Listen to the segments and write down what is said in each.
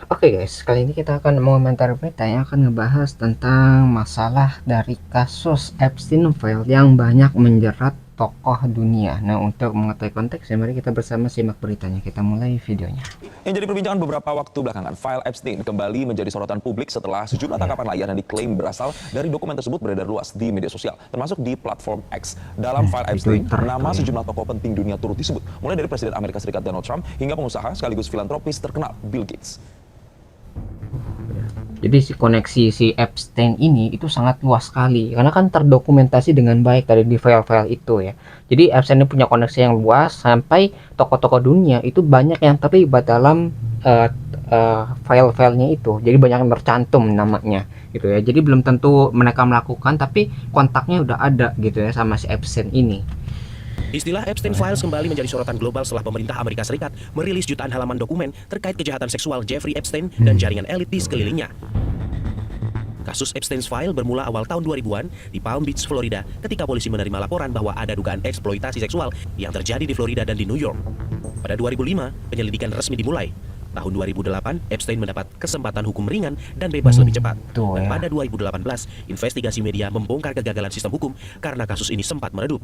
Oke guys, kali ini kita akan mengomentari berita yang akan ngebahas tentang masalah dari kasus Epstein File yang banyak menjerat tokoh dunia. Nah, untuk mengetahui konteksnya, mari kita bersama simak beritanya. Kita mulai videonya. Yang jadi perbincangan beberapa waktu belakangan, file Epstein kembali menjadi sorotan publik setelah sejumlah tangkapan layar yang diklaim berasal dari dokumen tersebut beredar luas di media sosial, termasuk di platform X. Dalam file Di Epstein, Twitter nama tuh ya. sejumlah tokoh penting dunia turut disebut, mulai dari Presiden Amerika Serikat Donald Trump hingga pengusaha sekaligus filantropis terkenal Bill Gates. Jadi si Epstein ini itu sangat luas sekali karena kan terdokumentasi dengan baik tadi di file-file itu ya. Jadi Epstein ini punya koneksi yang luas sampai tokoh-tokoh dunia itu banyak yang terlibat dalam file-filenya itu. Jadi banyak yang tercantum namanya gitu ya. Jadi belum tentu mereka melakukan tapi kontaknya udah ada gitu ya sama si Epstein ini. Istilah Epstein Files kembali menjadi sorotan global setelah pemerintah Amerika Serikat merilis jutaan halaman dokumen terkait kejahatan seksual Jeffrey Epstein dan jaringan elit di sekelilingnya. Kasus Epstein's File bermula awal tahun 2000-an di Palm Beach, Florida, ketika polisi menerima laporan bahwa ada dugaan eksploitasi seksual yang terjadi di Florida dan di New York. Pada 2005, penyelidikan resmi dimulai. Tahun 2008, Epstein mendapat kesempatan hukum ringan dan bebas lebih cepat. Tuh Dan ya. pada 2018, investigasi media membongkar kegagalan sistem hukum karena kasus ini sempat meredup.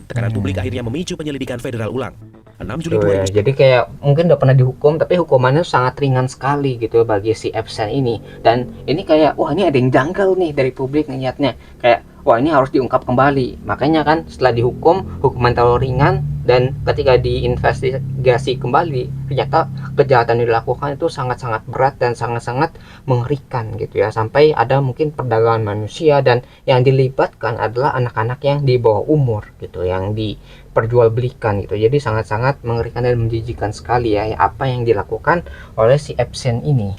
Tekanan publik akhirnya memicu penyelidikan federal ulang. 6 Juli Tuh ya, 2000. jadi kayak mungkin udah pernah dihukum tapi hukumannya sangat ringan sekali gitu bagi si Epstein ini. Dan ini kayak wah ini ada yang janggal nih dari publik ngeliatnya. Kayak wah ini harus diungkap kembali. Makanya kan setelah dihukum hukuman terlalu ringan dan ketika diinvestigasi kembali ternyata kejahatan yang dilakukan itu sangat-sangat berat dan sangat-sangat mengerikan gitu ya. Sampai ada mungkin perdagangan manusia dan yang dilibatkan adalah anak-anak yang di bawah umur gitu yang diperjualbelikan gitu. Jadi sangat-sangat mengerikan dan menjijikan sekali ya apa yang dilakukan oleh si Epstein ini.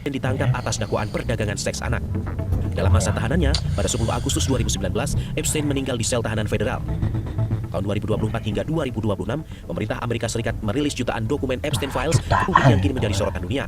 Dan ditangkap atas dakwaan perdagangan seks anak. Dalam masa tahanannya, pada 10 Agustus 2019, Epstein meninggal di sel tahanan federal. Tahun 2024 hingga 2026, pemerintah Amerika Serikat merilis jutaan dokumen Epstein Files ke publik yang kini menjadi sorotan dunia.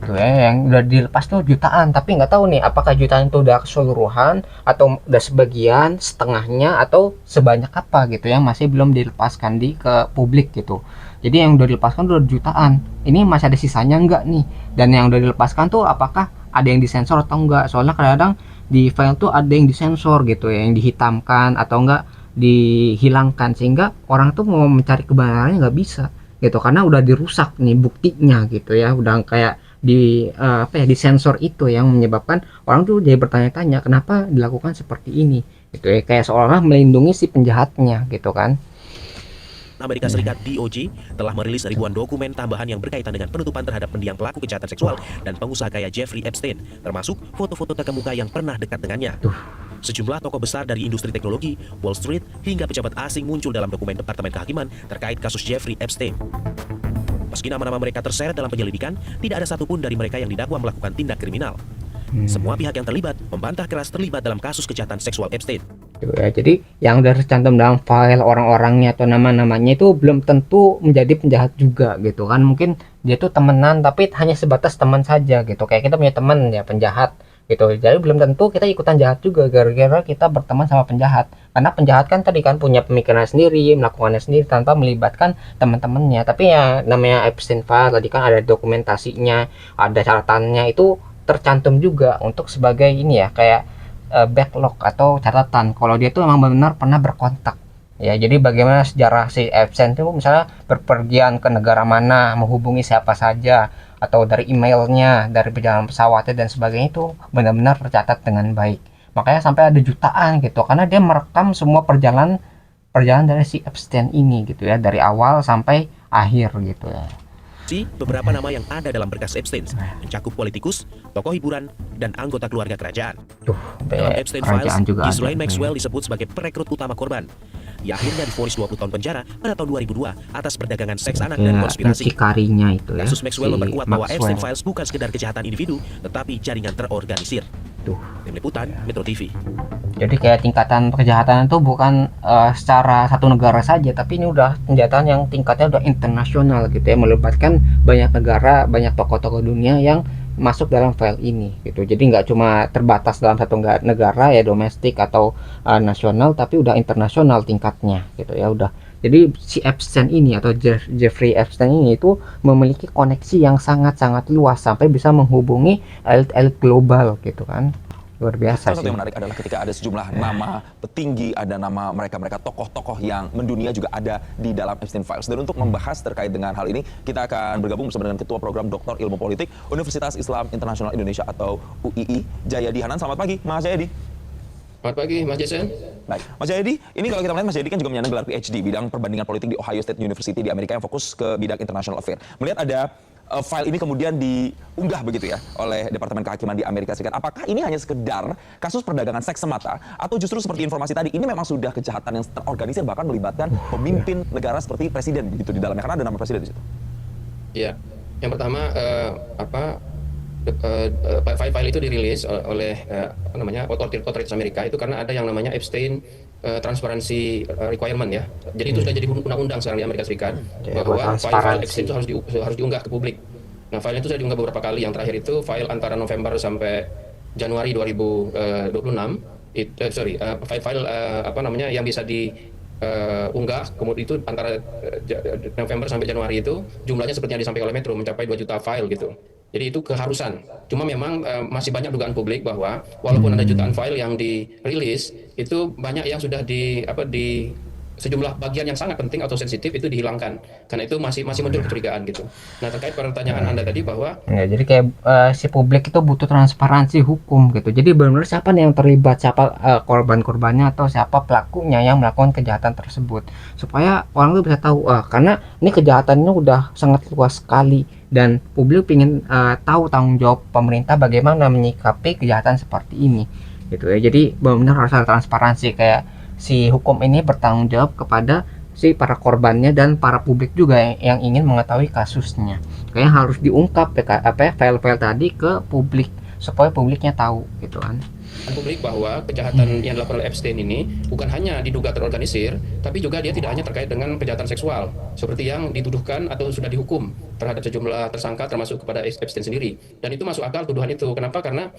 Tuh ya, yang udah dilepas tuh jutaan, tapi nggak tahu nih apakah jutaan itu udah keseluruhan atau udah sebagian, setengahnya atau sebanyak apa gitu yang masih belum dilepaskan ke publik gitu. Jadi yang udah dilepaskan udah jutaan. Ini masih ada sisanya nggak nih? Dan yang udah dilepaskan tuh apakah ada yang disensor atau enggak? Soalnya kadang-kadang di file tuh ada yang disensor gitu ya, yang dihitamkan atau enggak dihilangkan sehingga orang tuh mau mencari kebenarannya nggak bisa gitu karena udah dirusak nih buktinya gitu ya, udah kayak disensor itu yang menyebabkan orang tuh jadi bertanya-tanya kenapa dilakukan seperti ini gitu ya, kayak seolah-olah melindungi si penjahatnya gitu kan. Amerika Serikat DOJ telah merilis ribuan dokumen tambahan yang berkaitan dengan penutupan terhadap mendiang pelaku kejahatan seksual dan pengusaha kaya Jeffrey Epstein, termasuk foto-foto terkemuka yang pernah dekat dengannya. Sejumlah tokoh besar dari industri teknologi, Wall Street, hingga pejabat asing muncul dalam dokumen Departemen Kehakiman terkait kasus Jeffrey Epstein. Meski nama-nama mereka terseret dalam penyelidikan, tidak ada satupun dari mereka yang didakwa melakukan tindak kriminal. Semua pihak yang terlibat membantah keras terlibat dalam kasus kejahatan seksual Epstein. Gitu ya. Jadi yang udah tercantum dalam file orang-orangnya atau nama-namanya itu belum tentu menjadi penjahat juga gitu kan. Mungkin dia tuh temenan tapi hanya sebatas teman saja gitu. Kayak kita punya teman ya penjahat gitu. Jadi belum tentu kita ikutan jahat juga gara-gara kita berteman sama penjahat. Karena penjahat kan tadi kan punya pemikiran sendiri, melakukannya sendiri tanpa melibatkan teman-temannya. Tapi ya namanya Epstein file tadi kan ada dokumentasinya, ada catatannya itu tercantum juga untuk sebagai ini ya kayak backlog atau catatan kalau dia tuh memang benar pernah berkontak ya. Jadi bagaimana sejarah si Epstein itu misalnya berpergian ke negara mana, menghubungi siapa saja, atau dari emailnya, dari perjalanan pesawatnya dan sebagainya itu benar-benar tercatat dengan baik. Makanya sampai ada jutaan gitu karena dia merekam semua perjalanan dari si Epstein ini gitu ya dari awal sampai akhir gitu ya. Beberapa nama yang ada dalam berkas Epstein mencakup politikus, tokoh hiburan, dan anggota keluarga kerajaan. Dalam Epstein Files, Ghislaine Maxwell disebut sebagai perekrut utama korban. Ia akhirnya divonis 20 tahun penjara pada tahun 2002 atas perdagangan seks anak dan konspirasi. Itu ya. Kasus Maxwell memperkuat bahwa Epstein Files bukan sekedar kejahatan individu, tetapi jaringan terorganisir. Tim Liputan, Metro TV. Jadi kayak tingkatan kejahatan itu bukan secara satu negara saja, tapi ini udah kejahatan yang tingkatnya udah internasional gitu ya, melibatkan banyak negara, banyak tokoh-tokoh dunia yang masuk dalam file ini gitu. Jadi nggak cuma terbatas dalam satu negara ya domestik atau nasional, tapi udah internasional tingkatnya gitu ya, udah Jadi si Epstein ini atau Jeffrey Epstein ini itu memiliki koneksi yang sangat-sangat luas sampai bisa menghubungi elit-elit global gitu kan. Luar biasa Salah satu sih. yang menarik adalah ketika ada sejumlah nama petinggi, ada nama mereka-mereka tokoh-tokoh yang mendunia juga ada di dalam Epstein Files. Dan untuk membahas terkait dengan hal ini, kita akan bergabung bersama dengan Ketua Program Doktor Ilmu Politik Universitas Islam Internasional Indonesia atau UII, Jayadi Hanan. Selamat pagi, Mas Jayadi. Selamat pagi, Mas Jason. Baik, Mas Jayadi, ini kalau kita melihat Mas Jayadi kan juga menyandang gelar PhD bidang perbandingan politik di Ohio State University di Amerika yang fokus ke bidang international affair. Melihat ada file ini kemudian diunggah begitu ya oleh Departemen Kehakiman di Amerika Serikat. Apakah ini hanya sekedar kasus perdagangan seks semata atau justru seperti informasi tadi ini memang sudah kejahatan yang terorganisir bahkan melibatkan pemimpin negara seperti presiden begitu di dalamnya karena ada nama presiden di situ. Ya, yang pertama file itu dirilis oleh otoritas Amerika itu karena ada yang namanya Epstein Transparency Requirement ya. Jadi itu sudah jadi undang-undang sekarang di Amerika Serikat bahwa file Epstein itu harus diunggah ke publik. Nah, file itu sudah diunggah beberapa kali. Yang terakhir itu file antara November sampai Januari 2026. File yang bisa diunggah kemudian itu antara November sampai Januari itu jumlahnya seperti yang disampaikan oleh Metro mencapai 2 juta file gitu. Jadi itu keharusan. Cuma memang masih banyak dugaan publik bahwa walaupun ada jutaan file yang dirilis, itu banyak yang sudah di sejumlah bagian yang sangat penting atau sensitif itu dihilangkan. Karena itu masih muncul kecurigaan gitu. Nah, terkait pertanyaan Anda tadi bahwa Ya, jadi kayak si publik itu butuh transparansi hukum gitu. Jadi benar-benar siapa nih yang terlibat, siapa korban-korbannya atau siapa pelakunya yang melakukan kejahatan tersebut. Supaya orang tuh bisa tahu, karena ini kejahatannya udah sangat luas sekali dan publik ingin tahu tanggung jawab pemerintah bagaimana menyikapi kejahatan seperti ini. Gitu ya. Jadi benar-benar harus ada transparansi kayak si hukum ini bertanggung jawab kepada si para korbannya dan para publik juga yang ingin mengetahui kasusnya. Kayak harus diungkap file-file tadi ke publik supaya publiknya tahu gitu kan. publik bahwa kejahatan yang dilakukan oleh Epstein ini bukan hanya diduga terorganisir, tapi juga dia tidak hanya terkait dengan kejahatan seksual, seperti yang dituduhkan atau sudah dihukum terhadap sejumlah tersangka termasuk kepada Epstein sendiri. Dan itu masuk akal tuduhan itu. Kenapa? Karena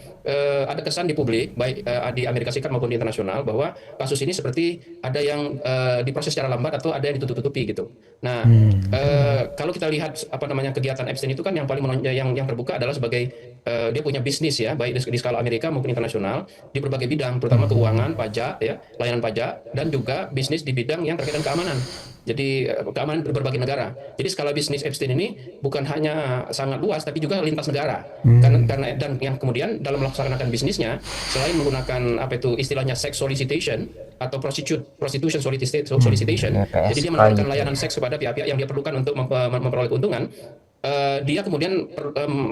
ada kesan di publik, baik di Amerika Serikat maupun di internasional, bahwa kasus ini seperti ada yang diproses secara lambat atau ada yang ditutup-tutupi gitu. Nah, kalau kita lihat kegiatan Epstein itu kan yang paling yang terbuka adalah sebagai dia punya bisnis ya, baik di skala Amerika maupun internasional di berbagai bidang, terutama keuangan, pajak, ya, layanan pajak, dan juga bisnis di bidang yang terkait dengan keamanan. Jadi keamanan berbagai negara. Jadi skala bisnis Epstein ini bukan hanya sangat luas, tapi juga lintas negara. Karena dan yang kemudian dalam melaksanakan bisnisnya, selain menggunakan istilahnya sex solicitation atau prostitution solicitation, jadi dia menawarkan layanan seks kepada pihak-pihak yang dia perlukan untuk memperoleh keuntungan. Dia kemudian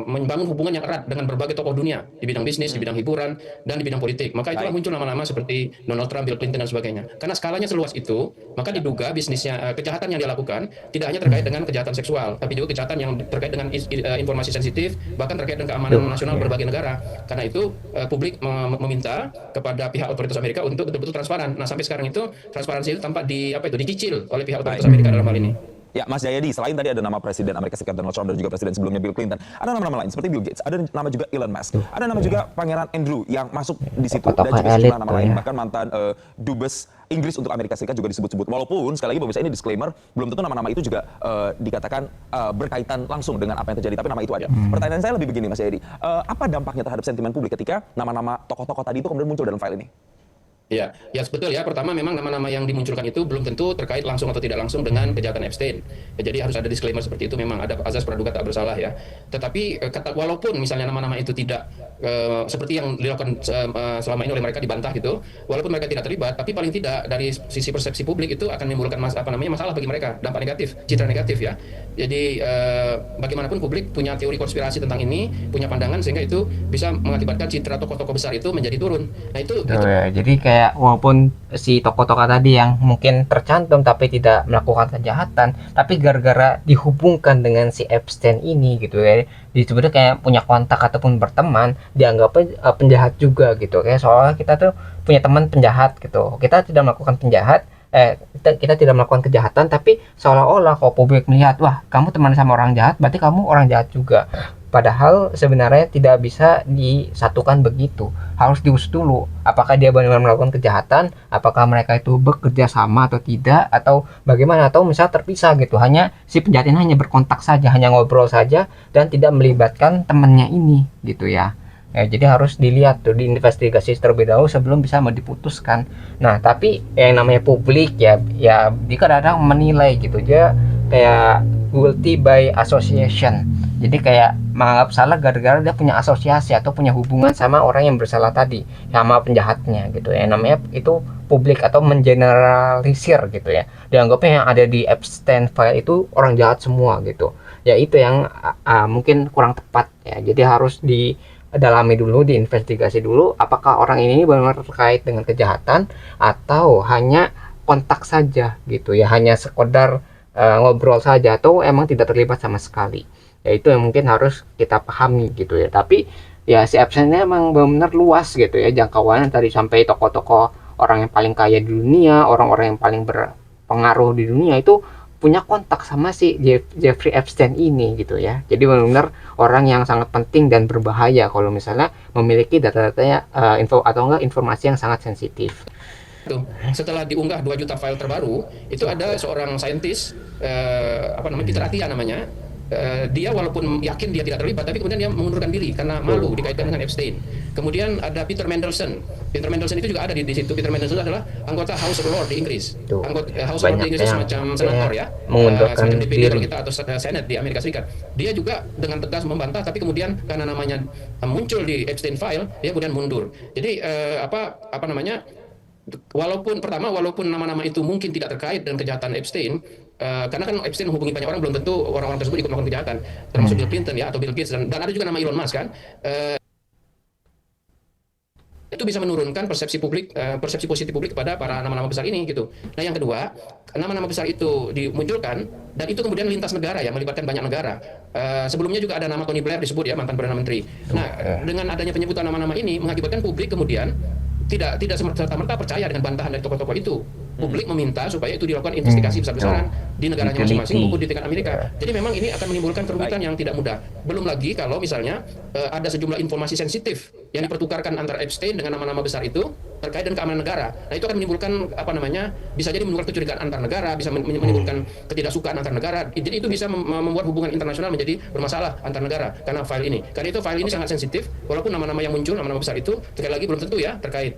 membangun hubungan yang erat dengan berbagai tokoh dunia di bidang bisnis, di bidang hiburan, dan di bidang politik. Maka itulah muncul nama-nama seperti Donald Trump, Bill Clinton, dan sebagainya. Karena skalanya seluas itu, maka diduga bisnisnya, kejahatan yang dia lakukan tidak hanya terkait dengan kejahatan seksual, tapi juga kejahatan yang terkait dengan informasi sensitif, bahkan terkait dengan keamanan nasional berbagai negara. Karena itu publik meminta kepada pihak otoritas Amerika untuk betul-betul transparan. Nah, sampai sekarang itu transparansi itu tampak dicicil oleh pihak otoritas Amerika dalam hal ini. Ya, Mas Jayadi, selain tadi ada nama Presiden Amerika Serikat Donald Trump dan juga Presiden sebelumnya Bill Clinton, ada nama-nama lain seperti Bill Gates, ada nama juga Elon Musk, ada nama juga Pangeran Andrew yang masuk di situ, dan juga sejumlah nama lain, bahkan mantan dubes Inggris untuk Amerika Serikat juga disebut-sebut. Walaupun sekali lagi pemirsa ini disclaimer, belum tentu nama-nama itu juga dikatakan berkaitan langsung dengan apa yang terjadi, tapi nama itu ada. Pertanyaan saya lebih begini, Mas Jayadi, apa dampaknya terhadap sentimen publik ketika nama-nama tokoh-tokoh tadi itu kemudian muncul dalam file ini? Ya, betul ya. Pertama, memang nama-nama yang dimunculkan itu belum tentu terkait langsung atau tidak langsung dengan kejahatan Epstein. Ya, jadi harus ada disclaimer seperti itu. Memang ada azas praduga tak bersalah ya. Tetapi walaupun misalnya nama-nama itu tidak seperti yang dilakukan selama ini oleh mereka dibantah gitu, walaupun mereka tidak terlibat, tapi paling tidak dari sisi persepsi publik itu akan menimbulkan masalah bagi mereka, dampak negatif, citra negatif ya. Jadi bagaimanapun publik punya teori konspirasi tentang ini, punya pandangan sehingga itu bisa mengakibatkan citra tokoh-tokoh besar itu menjadi turun. Nah itu. Ya, jadi kayak walaupun si tokoh-tokoh tadi yang mungkin tercantum tapi tidak melakukan kejahatan, tapi gara-gara dihubungkan dengan si Epstein ini gitu ya, disebutnya kayak punya kontak ataupun berteman, dianggapnya penjahat juga gitu. Kayak soalnya kita tuh punya teman penjahat gitu, kita tidak melakukan kita tidak melakukan kejahatan, tapi seolah-olah kalau publik melihat, wah kamu teman sama orang jahat, berarti kamu orang jahat juga. Padahal sebenarnya tidak bisa disatukan begitu. harus diusut dulu apakah dia benar-benar melakukan kejahatan, apakah mereka itu bekerja sama atau tidak, atau bagaimana, atau misalnya terpisah gitu, hanya si penjahat ini hanya berkontak saja, hanya ngobrol saja dan tidak melibatkan temannya ini gitu ya. Ya, jadi harus dilihat tuh, diinvestigasi terlebih dahulu sebelum bisa mau diputuskan. Nah, tapi yang namanya publik ya, dia kadang-kadang menilai gitu, dia kayak guilty by association. Jadi kayak menganggap salah gara-gara dia punya asosiasi atau punya hubungan sama orang yang bersalah tadi, sama penjahatnya gitu ya. Namanya itu publik atau mengeneralisir gitu ya. Dianggapnya yang ada di Epstein file itu orang jahat semua gitu. Ya itu yang mungkin kurang tepat ya. Jadi harus dalami dulu, diinvestigasi dulu apakah orang ini benar-benar terkait dengan kejahatan atau hanya kontak saja gitu ya, hanya sekedar ngobrol saja atau emang tidak terlibat sama sekali. Ya itu yang mungkin harus kita pahami gitu ya. Tapi ya si absennya emang benar-benar luas gitu ya jangkauannya, tadi sampai tokoh-tokoh orang yang paling kaya di dunia, orang-orang yang paling berpengaruh di dunia itu punya kontak sama si Jeffrey Epstein ini gitu ya. Jadi benar-benar orang yang sangat penting dan berbahaya kalau misalnya memiliki data-datanya, info atau enggak informasi yang sangat sensitif. Tuh, setelah diunggah 2 juta file terbaru, itu ada seorang saintis, Peter Attia namanya. Dia walaupun yakin dia tidak terlibat, tapi kemudian dia mengundurkan diri karena malu dikaitkan dengan Epstein. Kemudian ada Peter Mandelson. Peter Mandelson itu juga ada di situ. Peter Mandelson adalah anggota House of Lords di Inggris. Anggota House of Lords di Inggris itu semacam senator ya, mengundurkan semacam DPD diri kalau kita, atau Senate di Amerika Serikat. Dia juga dengan tegas membantah, tapi kemudian karena namanya muncul di Epstein file, dia kemudian mundur. Jadi walaupun nama-nama itu mungkin tidak terkait dengan kejahatan Epstein, karena kan Epstein menghubungi banyak orang, belum tentu orang-orang tersebut ikut melakukan kejahatan, termasuk Bill Clinton ya, atau Bill Gates, dan ada juga nama Elon Musk kan. Itu bisa menurunkan persepsi publik, persepsi positif publik kepada para nama-nama besar ini gitu. Nah yang kedua, nama-nama besar itu dimunculkan dan itu kemudian lintas negara ya, melibatkan banyak negara. Sebelumnya juga ada nama Tony Blair disebut ya, mantan Perdana Menteri. Nah dengan adanya penyebutan nama-nama ini mengakibatkan publik kemudian tidak serta-merta percaya dengan bantahan dari tokoh-tokoh itu. Publik meminta supaya itu dilakukan investigasi besar-besaran di negaranya masing-masing maupun di tingkat Amerika. Jadi memang ini akan menimbulkan kerumitan yang tidak mudah. Belum lagi kalau misalnya ada sejumlah informasi sensitif yang dipertukarkan antara Epstein dengan nama-nama besar itu terkait dengan keamanan negara. Nah itu akan menimbulkan bisa jadi menimbulkan kecurigaan antar negara, bisa menimbulkan ketidaksukaan antar negara. Jadi itu bisa membuat hubungan internasional menjadi bermasalah antar negara karena file ini. Karena itu file ini sangat sensitif, walaupun nama-nama yang muncul, nama-nama besar itu sekali lagi belum tentu ya terkait.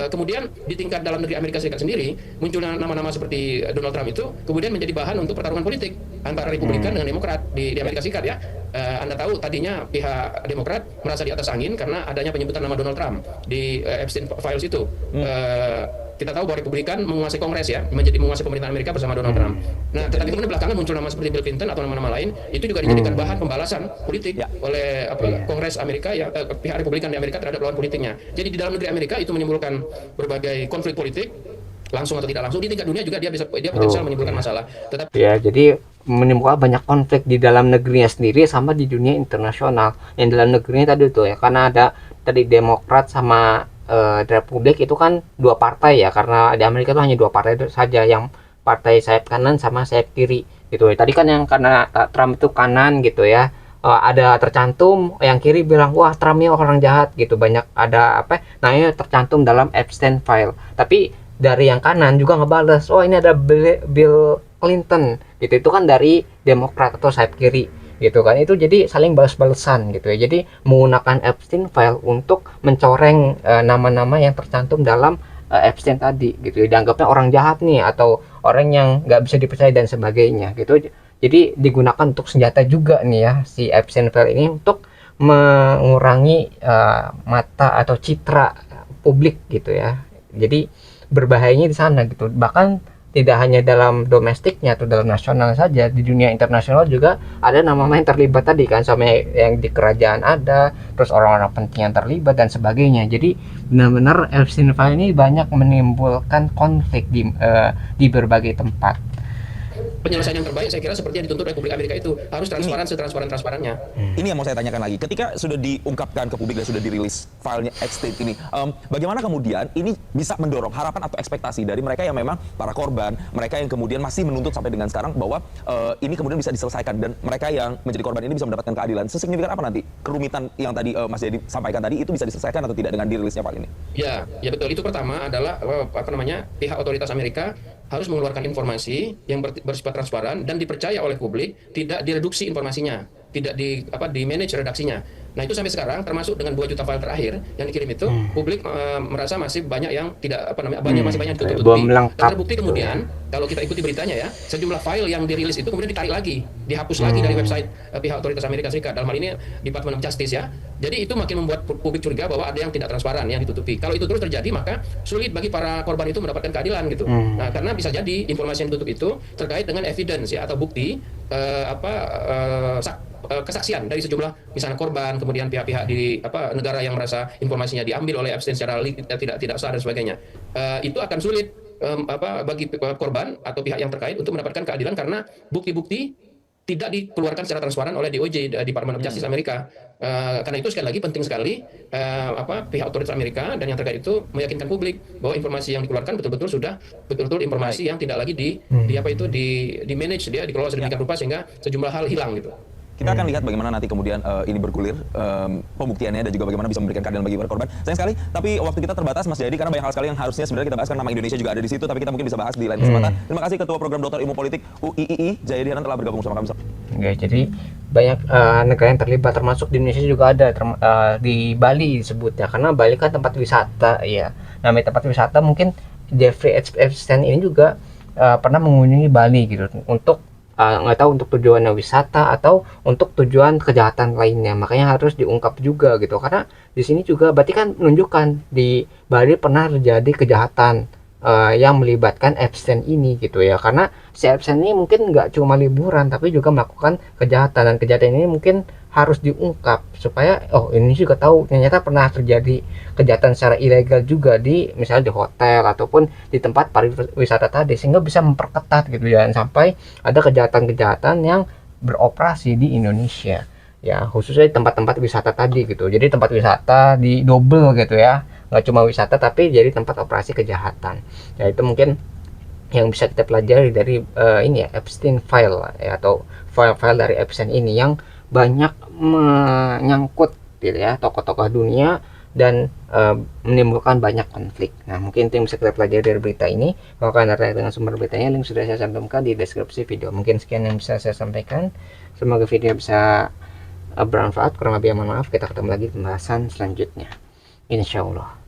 Kemudian di tingkat dalam negeri Amerika Serikat sendiri munculnya nama-nama seperti Donald Trump itu kemudian menjadi bahan untuk pertarungan politik antara Republikan dengan Demokrat di Amerika Serikat ya. Anda tahu tadinya pihak Demokrat merasa di atas angin karena adanya penyebutan nama Donald Trump di Epstein Files itu. Kita tahu bahwa Republikan menguasai Kongres ya, menguasai pemerintahan Amerika bersama Donald Trump. Nah, tetapi kemudian belakangan muncul nama seperti Bill Clinton atau nama-nama lain, itu juga dijadikan bahan pembalasan politik oleh Kongres Amerika ya, pihak Republikan di Amerika terhadap lawan politiknya. Jadi di dalam negeri Amerika itu menimbulkan berbagai konflik politik, langsung atau tidak langsung. Di tingkat dunia juga dia potensial menimbulkan masalah. Tetapi ya, jadi menimbulkan banyak konflik di dalam negerinya sendiri sama di dunia internasional. Yang dalam negerinya tadi tuh ya, karena ada tadi Demokrat sama Republik itu kan dua partai ya, karena di Amerika itu hanya dua partai itu saja, yang partai sayap kanan sama sayap kiri gitu. Tadi kan yang karena Trump itu kanan gitu ya, ada tercantum yang kiri bilang wah Trump ini orang jahat gitu, banyak ada namanya tercantum dalam Epstein file. Tapi dari yang kanan juga ngebales, oh ini ada Bill Clinton gitu, itu kan dari Demokrat atau sayap kiri gitu kan. Itu jadi saling balas-balesan gitu ya. Jadi menggunakan Epstein file untuk mencoreng nama-nama yang tercantum dalam Epstein tadi gitu ya, dianggapnya orang jahat nih atau orang yang nggak bisa dipercaya dan sebagainya gitu. Jadi digunakan untuk senjata juga nih ya si Epstein file ini untuk mengurangi mata atau citra publik gitu ya. Jadi berbahayanya di sana gitu. Bahkan tidak hanya dalam domestiknya atau dalam nasional saja, di dunia internasional juga ada nama-nama yang terlibat tadi kan, sama yang di kerajaan ada, terus orang-orang penting yang terlibat dan sebagainya. Jadi benar-benar Epstein file ini banyak menimbulkan konflik di berbagai tempat. penyelesaian yang terbaik saya kira seperti yang dituntut Republik Amerika itu harus transparan setransparan-transparannya. Ini yang mau saya tanyakan lagi. Ketika sudah diungkapkan ke publik dan sudah dirilis filenya Epstein ini, bagaimana kemudian ini bisa mendorong harapan atau ekspektasi dari mereka yang memang para korban, mereka yang kemudian masih menuntut sampai dengan sekarang bahwa ini kemudian bisa diselesaikan dan mereka yang menjadi korban ini bisa mendapatkan keadilan. Sesignifikan apa nanti kerumitan yang tadi Mas Jayadi sampaikan tadi itu bisa diselesaikan atau tidak dengan dirilisnya file ini? Ya, ya betul. Itu pertama adalah pihak otoritas Amerika harus mengeluarkan informasi yang bersifat transparan dan dipercaya oleh publik, tidak direduksi informasinya, tidak di manage redaksinya. Nah itu sampai sekarang termasuk dengan 2 juta file terakhir yang dikirim itu, publik merasa masih banyak yang tidak masih banyak ditutup-tutupi. Dan terbukti kemudian kalau kita ikuti beritanya ya, sejumlah file yang dirilis itu kemudian ditarik lagi, dihapus lagi dari website pihak otoritas Amerika Serikat, dalam hal ini Department of Justice ya. Jadi itu makin membuat publik curiga bahwa ada yang tidak transparan, yang ditutupi. Kalau itu terus terjadi maka sulit bagi para korban itu mendapatkan keadilan gitu. Nah karena bisa jadi informasi yang ditutup itu terkait dengan evidence ya atau bukti kesaksian dari sejumlah misalnya korban, kemudian pihak-pihak di negara yang merasa informasinya diambil oleh Epstein secara tidak sah dan sebagainya. Itu akan sulit bagi korban atau pihak yang terkait untuk mendapatkan keadilan karena bukti-bukti tidak dikeluarkan secara transparan oleh DOJ, Department of Justice Amerika. Karena itu sekali lagi penting sekali pihak otoritas Amerika dan yang terkait itu meyakinkan publik bahwa informasi yang dikeluarkan betul-betul informasi yang tidak lagi di manage dia, dikelola sedemikian rupa sehingga sejumlah hal hilang gitu. Kita akan lihat bagaimana nanti kemudian ini bergulir pembuktiannya dan juga bagaimana bisa memberikan keadilan bagi para korban. Sayang sekali, tapi waktu kita terbatas Mas Jayadi karena banyak hal sekali yang harusnya sebenarnya kita bahas karena nama Indonesia juga ada di situ, tapi kita mungkin bisa bahas di lain kesempatan. Terima kasih Ketua Program Dr. Ilmu Politik UIII Jayadi Hanan telah bergabung bersama kami. Oke, jadi banyak negara yang terlibat termasuk di Indonesia juga ada di Bali disebutnya karena Bali kan tempat wisata ya. Namanya tempat wisata mungkin Jeffrey Epstein ini juga pernah mengunjungi Bali gitu untuk nggak tahu untuk tujuan wisata atau untuk tujuan kejahatan lainnya, makanya harus diungkap juga gitu karena di sini juga berarti kan menunjukkan di Bali pernah terjadi kejahatan yang melibatkan Epstein ini gitu ya, karena si Epstein ini mungkin nggak cuma liburan tapi juga melakukan kejahatan dan kejahatan ini mungkin harus diungkap supaya ini juga tahu ternyata pernah terjadi kejahatan secara ilegal juga di misalnya di hotel ataupun di tempat pariwisata tadi, sehingga bisa memperketat gitu ya sampai ada kejahatan-kejahatan yang beroperasi di Indonesia ya, khususnya di tempat-tempat wisata tadi gitu. Jadi tempat wisata di double gitu ya, nggak cuma wisata tapi jadi tempat operasi kejahatan ya. Itu mungkin yang bisa kita pelajari dari ini ya Epstein file ya, atau file-file dari Epstein ini yang banyak menyangkut gitu ya tokoh-tokoh dunia dan menimbulkan banyak konflik. Nah mungkin itu yang bisa kita pelajari dari berita ini. Kalau kalian tertarik dengan sumber beritanya, link sudah saya cantumkan di deskripsi video. Mungkin sekian yang bisa saya sampaikan, semoga video bisa bermanfaat. Kurang lebih mohon maaf, kita ketemu lagi di pembahasan selanjutnya insyaallah.